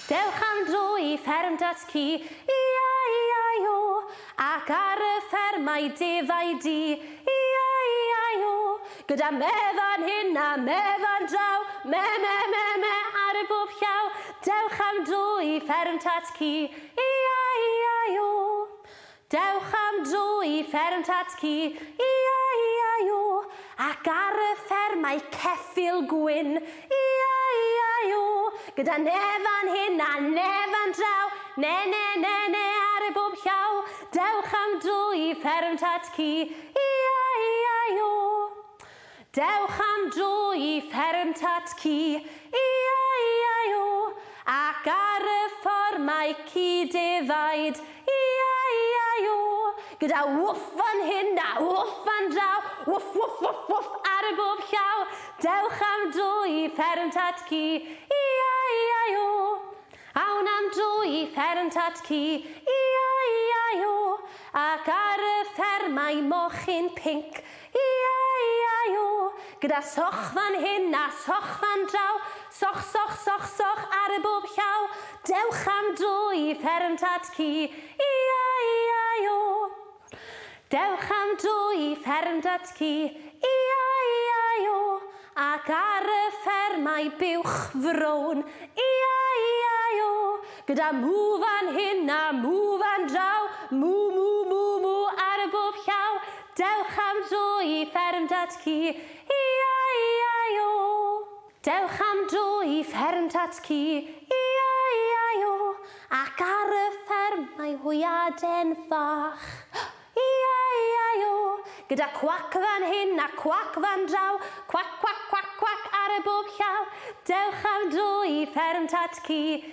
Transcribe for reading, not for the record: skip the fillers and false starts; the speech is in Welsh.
Dewch am dro I fferm datci, ia-ia-io, ac ar y ffermau defaid di, ia-ia-io. Gyda mefan hyn a mefan draw, me ar y bob llaw. Dewch am dro I fferm datci, ia-ia-io. Dewch am dro I fferm datci, ia-ia-io, ac ar y ffermau ceffyl gwyn, ia-ia-io. Gyda nefan hyn a nefan draw, ne ar y bob llaw. Dewch am dro I fferm datci, ia-ia-io. Dewch am dro I fferm datci, ia-ia-io, ac ar y fformau cyd-defaid, ia-ia-io. Gyda wwff fan hyn a wwff fan draw, wwff, wwff, wwff, wwff ar y bob llaw. Dewch am dro I fferm datci, ia-ia-io. Awn am dro I fferm datci, ia-ia-io, ac ar y ffermau mochyn pinc, ia-ia-io. Gyda soch fan hyn a soch fan draw, soch, soch, soch, soch ar y bob llaw. Dewch am dro I fferm datci, ia-ia-io. Dewch am dro I fferm datci, ia-ia-io, ac ar y ffermau buwch frown, ia-ia-io. Gyda mwfan hyn a mwfan draw, mw ar y bob llaw. Dewch am dro I fferm datci, ia-ia-io. Dewch am dro I fferm datci, ia-ia-io, ac ar y ffermau hwyaden fach, ia-ia-io. Gyda cwac fan hyn a cwac fan draw, cwac, cwac, cwac, cwac ar y bob llaw. Dewch am dro I fferm datci,